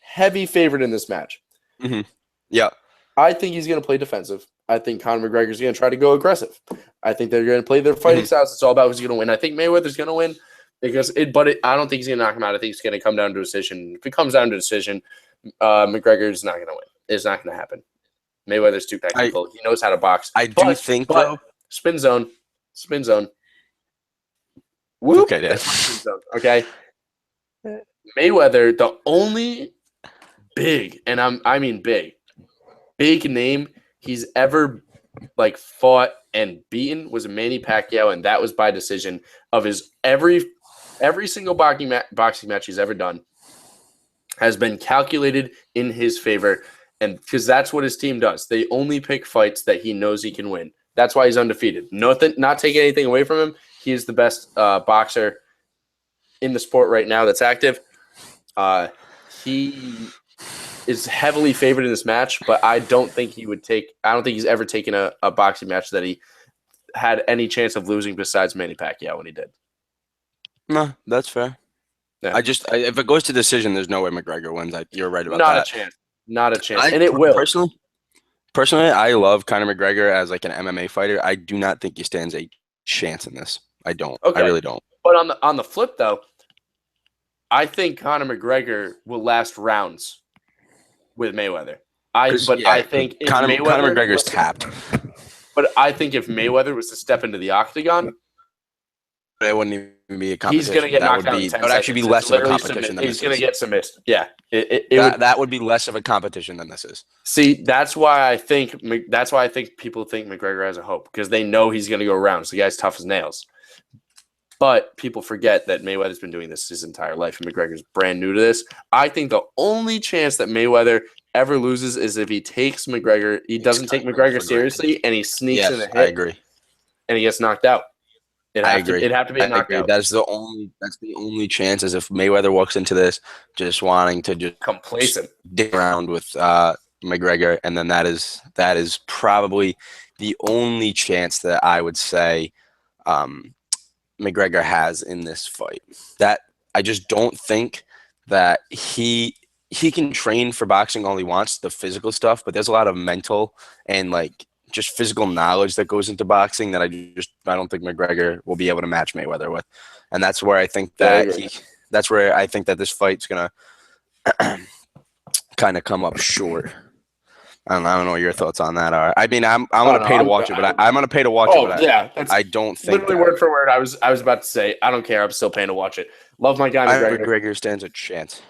Heavy favorite in this match. Yeah. I think he's going to play defensive. I think Conor McGregor's going to try to go aggressive. I think they're going to play their fighting styles. It's all about who's going to win. I think Mayweather's going to win. I don't think he's going to knock him out. I think it's going to come down to a decision. If it comes down to a decision, McGregor's not going to win. It's not going to happen. Mayweather's too technical. He knows how to box. Do think, though. Spin zone. Whoop. Okay, Dad. Okay. Mayweather, the only big, and I mean big name he's ever fought and beaten was Manny Pacquiao, and that was by decision of his every single boxing match he's ever done has been calculated in his favor, and because that's what his team does. They only pick fights that he knows he can win. That's why he's undefeated. Not taking anything away from him. He is the best boxer in the sport right now that's active. He is heavily favored in this match, but I don't think he's ever taken a boxing match that he had any chance of losing besides Manny Pacquiao when he did. No, that's fair. Yeah. If it goes to decision, there's no way McGregor wins. You're right about that. Not a chance. And it will. Personally, I love Conor McGregor as an MMA fighter. I do not think he stands a chance in this. I don't. Okay. I really don't. But on the flip, though, I think Conor McGregor will last rounds with Mayweather. I think if Conor McGregor's tapped. But I think if Mayweather was to step into the octagon, it wouldn't even be a competition. He's going to get knocked out in 10 seconds. It would actually be less of a competition than this is. He's going to get submitted. Yeah. That would be less of a competition than this is. See, that's why I think people think McGregor has a hope, because they know he's going to go around. So the guy's tough as nails. But people forget that Mayweather's been doing this his entire life, and McGregor's brand new to this. I think the only chance that Mayweather ever loses is if he takes McGregor. He doesn't take McGregor seriously, and he sneaks in a hit. I agree. And he gets knocked out. I agree. It'd have to be a knockout. That's the only chance, is if Mayweather walks into this just wanting to just complacent dig around with McGregor, and then that is probably the only chance that I would say McGregor has in this fight. That I just don't think that he can train for boxing all he wants, the physical stuff, but there's a lot of mental and just physical knowledge that goes into boxing that I don't think McGregor will be able to match Mayweather with. And that's where I think that this fight's gonna kind of come up short. I don't know what your thoughts on that are. I mean, I'm gonna pay to watch it, but I'm gonna pay to watch it. But yeah, I don't think literally word for word. I was about to say I don't care. I'm still paying to watch it. Love my guy McGregor. McGregor stands a chance.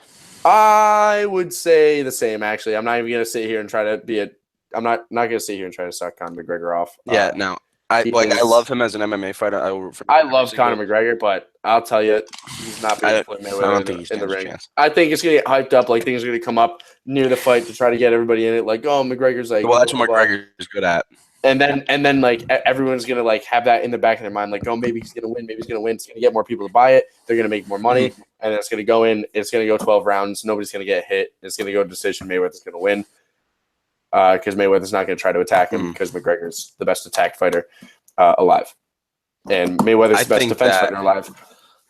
I would say the same. Actually, I'm not even gonna sit here and try to be a. I'm not gonna sit here and try to suck Conor McGregor off. Yeah, no. I love him as an MMA fighter. I love Conor McGregor, but I'll tell you, he's not being Mayweather in the ring. I think it's gonna get hyped up. Things are gonna come up near the fight to try to get everybody in it. McGregor's well, that's what McGregor is good at. And then everyone's gonna have that in the back of their mind. Maybe he's gonna win. Maybe he's gonna win. It's gonna get more people to buy it. They're gonna make more money. and it's going to go in. It's going to go 12 rounds. Nobody's going to get hit. It's going to go to decision. Mayweather's going to win because Mayweather's not going to try to attack him because McGregor's the best attack fighter alive. And Mayweather's the best defense fighter alive.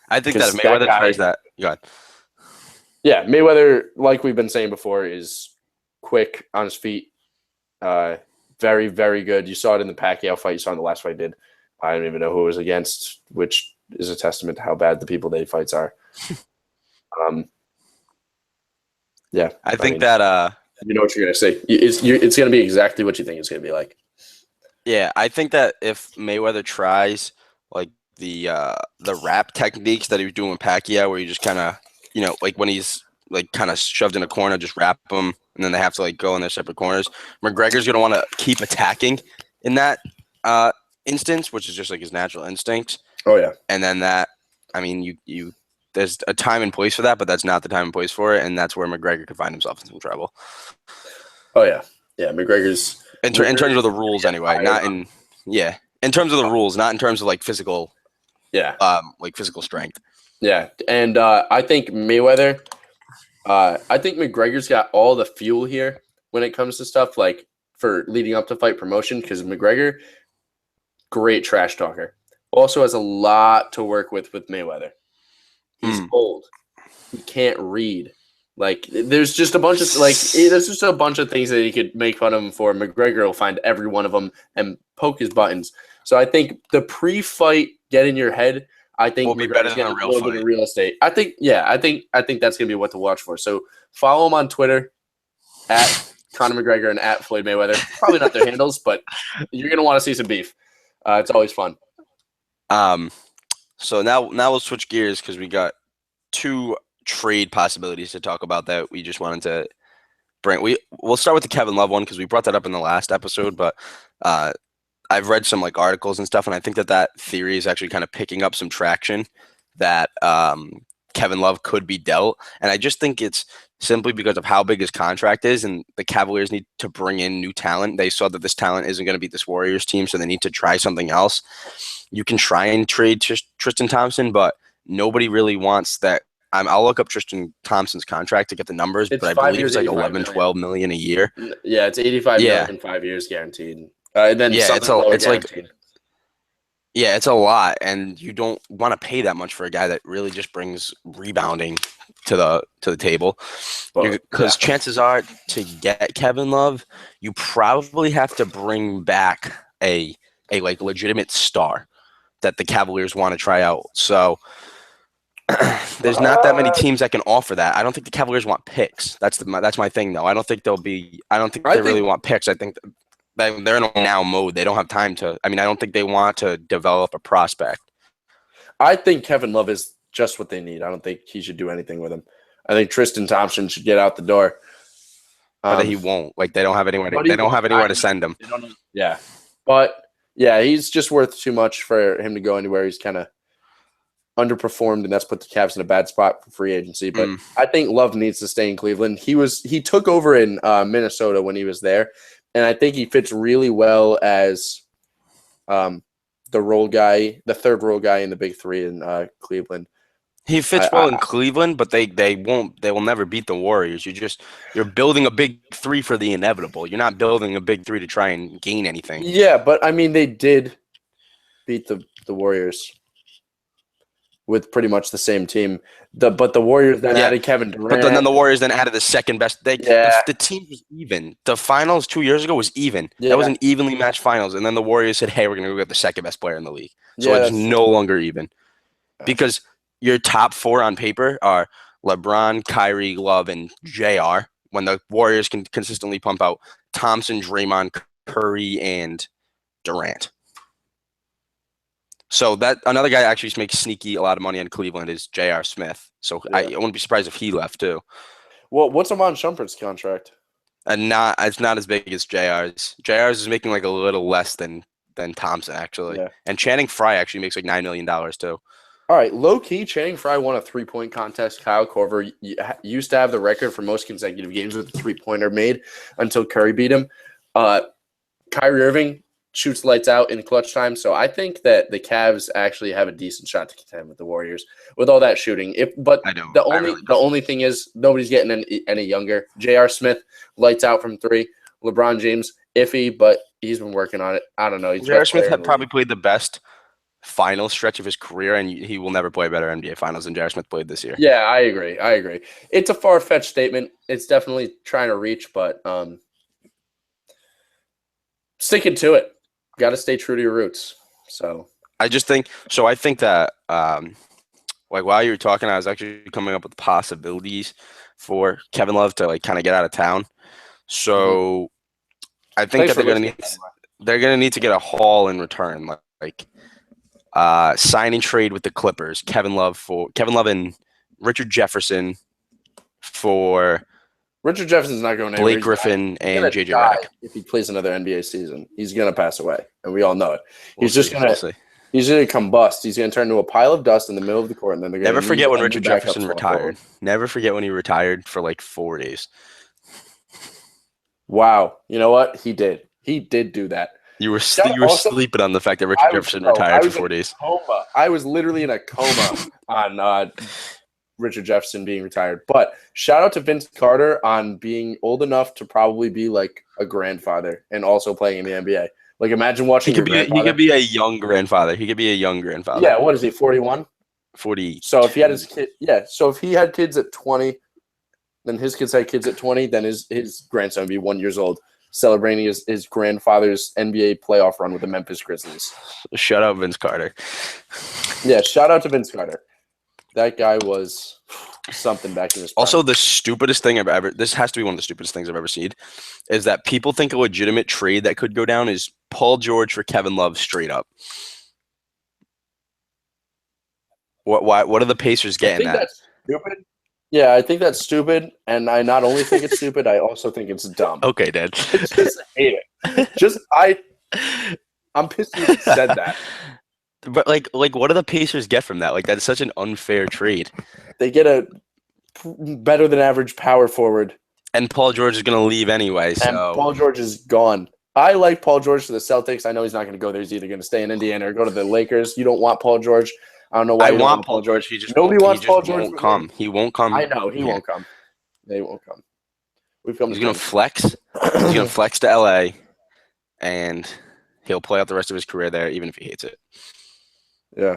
I think that if Mayweather tries that, go ahead. Yeah, Mayweather, like we've been saying before, is quick on his feet. Very, very good. You saw it in the Pacquiao fight. You saw it in the last fight he did. I don't even know who it was against, which is a testament to how bad the people that he fights are. Yeah. I think that you know what you're going to say. It's going to be exactly what you think it's going to be like. Yeah, I think that if Mayweather tries like the wrap techniques that he was doing with Pacquiao, where you just kind of, like when he's like kind of shoved in a corner, just wrap him, and then they have to like go in their separate corners. McGregor's gonna want to keep attacking in that instance, which is just like his natural instinct. Oh yeah. And then that, I mean, you there's a time and place for that, but that's not the time and place for it, and that's where McGregor could find himself in some trouble. Oh yeah, yeah. McGregor's in terms of the rules anyway, in terms of the rules, not in terms of like physical. Yeah. Like physical strength. Yeah, and I think Mayweather. I think McGregor's got all the fuel here when it comes to stuff like for leading up to fight promotion because McGregor, great trash talker, also has a lot to work with Mayweather. He's old. He can't read. Like there's just a bunch of things that he could make fun of him for. McGregor will find every one of them and poke his buttons. So I think the pre-fight get in your head. I think will be better than a real fight. Real estate. I think that's gonna be what to watch for. So follow him on Twitter at Conor McGregor and at Floyd Mayweather. Probably not their handles, but you're gonna want to see some beef. It's always fun. So now we'll switch gears because we got two trade possibilities to talk about that we just wanted to bring. We'll start with the Kevin Love one because we brought that up in the last episode, but I've read some like articles and stuff, and I think that theory is actually kind of picking up some traction that Kevin Love could be dealt. And I just think it's simply because of how big his contract is, and the Cavaliers need to bring in new talent. They saw that this talent isn't going to beat this Warriors team, so they need to try something else. You can try and trade Tristan Thompson, but nobody really wants that. I'll look up Tristan Thompson's contract to get the numbers, but I believe it's like 11, 12 million a year. Yeah, it's 85 million, 5 years guaranteed. And then it's like it's a lot, and you don't want to pay that much for a guy that really just brings rebounding to the table. Because chances are to get Kevin Love, you probably have to bring back a like legitimate star that the Cavaliers want to try out. So there's not that many teams that can offer that. I don't think the Cavaliers want picks. That's my thing though. I don't think they really want picks. I think they're in a now mode. They don't have time to. I don't think they want to develop a prospect. I think Kevin Love is just what they need. I don't think he should do anything with him. I think Tristan Thompson should get out the door. But he won't. Like they don't have anywhere. They don't have anywhere to send him. Yeah, but yeah, he's just worth too much for him to go anywhere. He's kind of underperformed, and that's put the Cavs in a bad spot for free agency. But I think Love needs to stay in Cleveland. He took over in Minnesota when he was there, and I think he fits really well as the role guy, the third role guy in the big three in Cleveland. He fits well in Cleveland, but they will never beat the Warriors. You're building a big three for the inevitable. You're not building a big three to try and gain anything. Yeah, but they did beat the Warriors with pretty much the same team. But the Warriors then added Kevin Durant. But then the Warriors then added the second best. The team was even. The finals 2 years ago was even. Yeah. That was an evenly matched finals. And then the Warriors said, hey, we're going to go get the second best player in the league. So it's no longer even. Because your top four on paper are LeBron, Kyrie, Love, and JR. When the Warriors can consistently pump out Thompson, Draymond, Curry, and Durant. So that another guy actually makes sneaky a lot of money in Cleveland is J.R. Smith. So I wouldn't be surprised if he left too. Well, what's Amon Shumpert's contract? And it's not as big as J.R.'s. J.R.'s is making like a little less than Thompson actually. Yeah. And Channing Frye actually makes like $9 million too. All right, low key, Channing Frye won a 3-point contest. Kyle Korver used to have the record for most consecutive games with a 3-pointer made until Curry beat him. Kyrie Irving shoots lights out in clutch time. So I think that the Cavs actually have a decent shot to contend with the Warriors with all that shooting. The only thing is nobody's getting any younger. J.R. Smith lights out from three. LeBron James iffy, but he's been working on it. I don't know. J.R. Smith had probably played the best final stretch of his career, and he will never play a better NBA Finals than J.R. Smith played this year. Yeah, I agree. It's a far-fetched statement. It's definitely trying to reach, but sticking to it. Got to stay true to your roots. So I think that like while you were talking, I was actually coming up with possibilities for Kevin Love to like kind of get out of town. So I think that they're gonna need to get a haul in return, like sign and trade with the Clippers. Kevin Love and Richard Jefferson for. Richard Jefferson's not going anywhere. Blake Griffin and JJ Redick. If he plays another NBA season, he's going to pass away, and we all know it. He's going to combust. He's going to turn into a pile of dust in the middle of the court, and then they're going to never forget when Richard Jefferson retired. Never forget when he retired for like 4 days. Wow, you know what? He did. He did do that. You were sleeping on the fact that Richard Jefferson retired for 4 days. I was literally in a coma on Richard Jefferson being retired. But shout out to Vince Carter on being old enough to probably be like a grandfather and also playing in the NBA. Like imagine watching he could be a young grandfather. Yeah, what is he, 41? 40. So if he had his kid, so if he had kids at 20, then his kids had kids at 20, then his grandson would be 1 year old, celebrating his grandfather's NBA playoff run with the Memphis Grizzlies. Shout out Vince Carter. Yeah, shout out to Vince Carter. That guy was something back in his prime. Also, the stupidest thing this has to be one of the stupidest things I've ever seen, is that people think a legitimate trade that could go down is Paul George for Kevin Love straight up. What are the Pacers getting at? That's stupid. Yeah, I think that's stupid, and I not only think it's stupid, I also think it's dumb. Okay, Dad. I just hate it. I'm pissed you said that. But like, what do the Pacers get from that? Like, that's such an unfair trade. They get a better than average power forward, and Paul George is going to leave anyway. So and Paul George is gone. I like Paul George to the Celtics. I know he's not going to go there. He's either going to stay in Indiana or go to the Lakers. You don't want Paul George. I don't know why. I want Paul George. Nobody wants Paul George. He won't come. I know he won't come. They won't come. He's going to flex. He's going to flex to LA, and he'll play out the rest of his career there, even if he hates it. Yeah,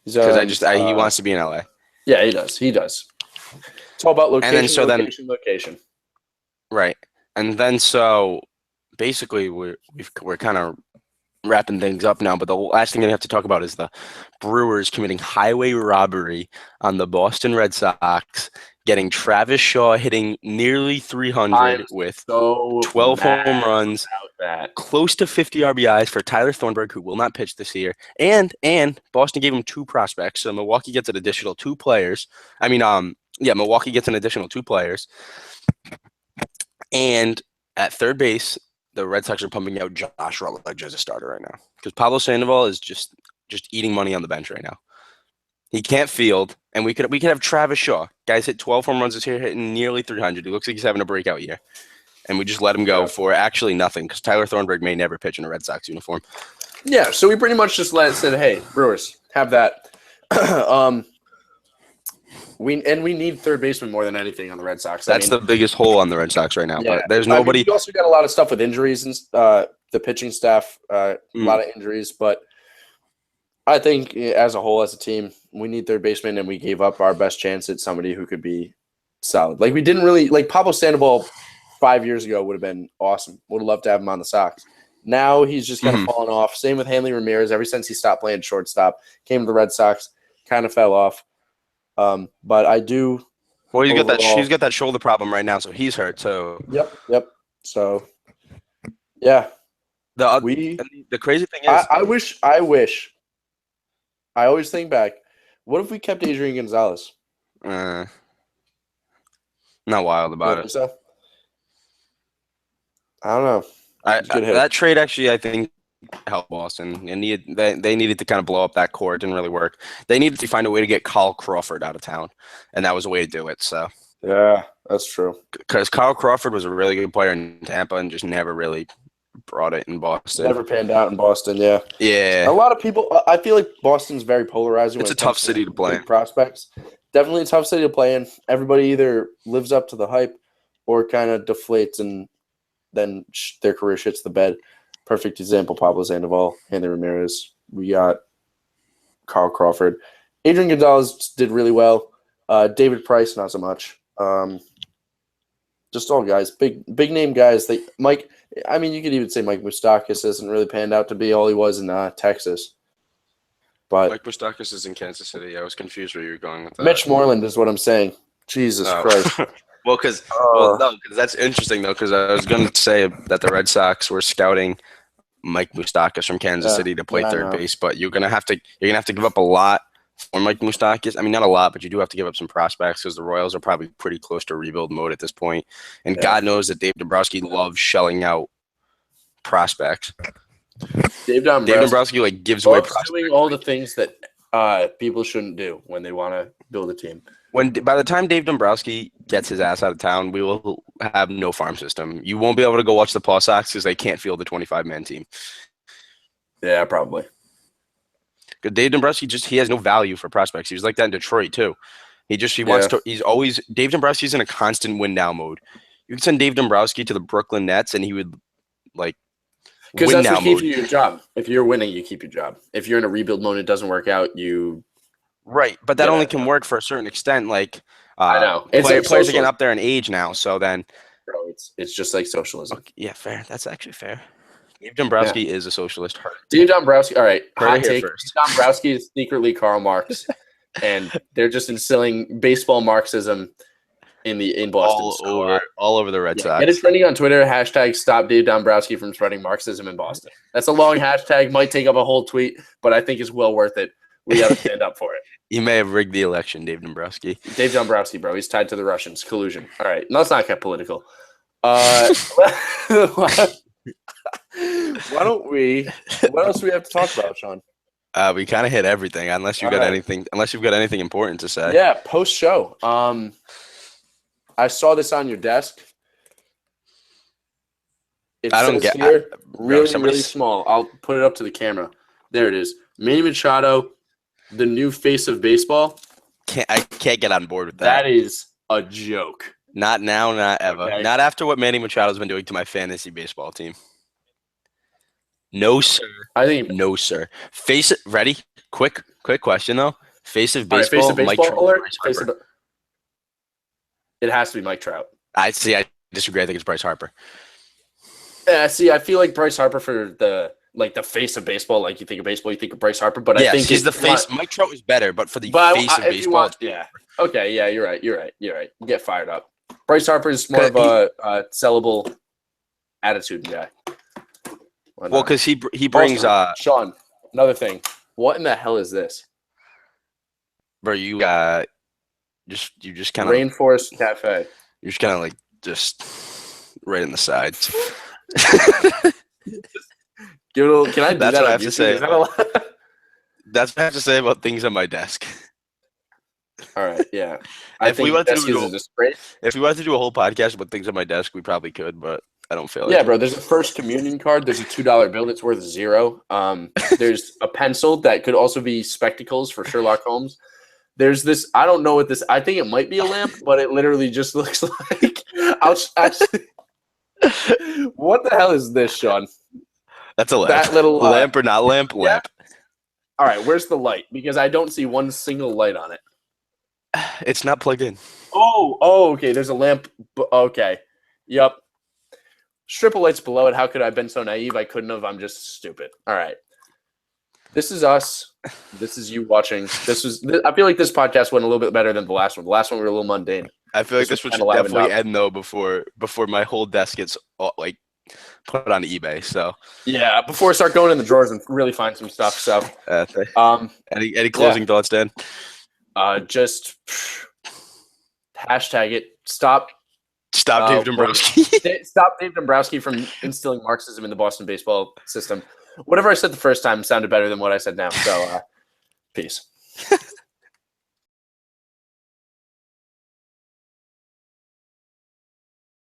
because he wants to be in LA. Yeah, he does. It's all about location. Location. Right, and then so basically we're kind of wrapping things up now. But the last thing I have to talk about is the Brewers committing highway robbery on the Boston Red Sox, getting Travis Shaw hitting nearly 300 with 12 home runs, close to 50 RBIs for Tyler Thornburg, who will not pitch this year. And Boston gave him 2 prospects, so Milwaukee gets an additional 2 players. Milwaukee gets an additional 2 players. And at third base, the Red Sox are pumping out Josh Rutledge as a starter right now, because Pablo Sandoval is just eating money on the bench right now. He can't field, and we could have Travis Shaw. Guys hit 12 home runs this year, hitting nearly 300. He looks like he's having a breakout year. And we just let him go for actually nothing, because Tyler Thornburg may never pitch in a Red Sox uniform. Yeah, so we pretty much just said, hey, Brewers, have that. We need third baseman more than anything on the Red Sox. That's the biggest hole on the Red Sox right now. Yeah. But there's nobody. We also got a lot of stuff with injuries and the pitching staff, a lot of injuries. But I think as a whole, as a team, we need third baseman, and we gave up our best chance at somebody who could be solid. Like we didn't really like Pablo Sandoval 5 years ago would have been awesome. Would have loved to have him on the Sox. Now he's just kind of fallen off. Same with Hanley Ramirez. Ever since he stopped playing shortstop, came to the Red Sox, kind of fell off. But I do. Well, he's got that shoulder problem right now, so he's hurt. So yep. So yeah, the crazy thing is, I wish. I always think back. What if we kept Adrian Gonzalez? Not wild about it. So? I don't know. That trade actually, I think, helped Boston. And they needed to kind of blow up that core. It didn't really work. They needed to find a way to get Kyle Crawford out of town, and that was a way to do it. So yeah, that's true. Because Kyle Crawford was a really good player in Tampa and just never really brought it in Boston. Never panned out in Boston, yeah. Yeah. A lot of people, I feel like Boston's very polarizing. It's when a it comes tough city to play in. big prospects. Definitely a tough city to play in. Everybody either lives up to the hype or kind of deflates and then their career shits the bed. Perfect example, Pablo Sandoval, Hanley Ramirez. We got Carl Crawford. Adrian Gonzalez did really well. David Price, not so much. Just all guys, big name guys. You could even say Mike Moustakas hasn't really panned out to be all he was in Texas. But Mike Moustakas is in Kansas City. I was confused where you were going with that. Mitch Moreland is what I'm saying. Jesus Christ. Because that's interesting though. Because I was going to say that the Red Sox were scouting Mike Moustakas from Kansas City to play third base, but you're gonna have to give up a lot for Mike Moustakas. I mean, not a lot, but you do have to give up some prospects because the Royals are probably pretty close to rebuild mode at this point. And God knows that Dave Dombrowski loves shelling out prospects. Dave Dombrowski like gives away prospects. Doing all the things that people shouldn't do when they want to build a team. By the time Dave Dombrowski gets his ass out of town, we will have no farm system. You won't be able to go watch the Paw Sox because they can't field the 25-man team. Yeah, probably. Because Dave Dombrowski he has no value for prospects. He was like that in Detroit too. Dave Dombrowski's in a constant win now mode. You could send Dave Dombrowski to the Brooklyn Nets and he would because that's what keeps you your job. If you're winning, you keep your job. If you're in a rebuild mode and it doesn't work out, you right. But that only can work for a certain extent. I know players are getting up there in age now, so then bro, it's just like socialism. Okay, yeah, fair. That's actually fair. Dave Dombrowski is a socialist. Dave Dombrowski, all right. Hot take. First. Dave Dombrowski is secretly Karl Marx, and they're just instilling baseball Marxism in Boston. All over the Red Sox. Get it trending on Twitter. # Stop Dave Dombrowski from spreading Marxism in Boston. That's a long hashtag. Might take up a whole tweet, but I think it's well worth it. We got to stand up for it. You may have rigged the election, Dave Dombrowski. Dave Dombrowski, bro. He's tied to the Russians. Collusion. All right. No, let's not get political. Why don't we? What else do we have to talk about, Sean? We kind of hit everything, unless you've got anything important to say. Yeah, post show. I saw this on your desk. Really small. I'll put it up to the camera. There it is. Manny Machado, the new face of baseball. I can't get on board with that. That is a joke. Not now, not ever. Okay. Not after what Manny Machado's been doing to my fantasy baseball team. No, sir. No, sir. Face it. Ready? Quick question, though. Face of baseball. Face of baseball Mike alert. It has to be Mike Trout. I disagree. I think it's Bryce Harper. I feel like Bryce Harper for the face of baseball. Like, you think of baseball, you think of Bryce Harper. But I think he's the face. Mike Trout is better, but for the face of baseball. Okay, yeah, you're right. You get fired up. Bryce Harper is more of a sellable attitude guy. Well, because he brings Sean. Another thing. What in the hell is this? Bro, you just kind of Rainforest Cafe. You're just kind of just right in the sides. Can I do That's that? what I have to say. Is that a lot? That's what I have to say about things on my desk. All right, yeah. If we wanted to do a whole podcast about things on my desk, we probably could, but I don't feel like it. Bro, there's a First Communion card. There's a $2 bill that's worth $0. There's a pencil that could also be spectacles for Sherlock Holmes. There's this, I don't know what this, I think it might be a lamp, but it literally just looks like, what the hell is this, Sean? That's a lamp. That little lamp or not lamp? Yeah. Lamp. All right, where's the light? Because I don't see one single light on it. It's not plugged in. Oh, okay. There's a lamp. Okay. Yep. Strip of lights below it. How could I have been so naive? I couldn't have. I'm just stupid. All right. This is us. This is you watching. I feel like this podcast went a little bit better than the last one. The last one we were a little mundane. I feel like this would definitely end though before my whole desk gets put on eBay. So yeah, before I start going in the drawers and really find some stuff. So any closing thoughts, Dan? Just hashtag it. Stop Dave Dombrowski. Stop Dave Dombrowski from instilling Marxism in the Boston baseball system. Whatever I said the first time sounded better than what I said now. So, peace.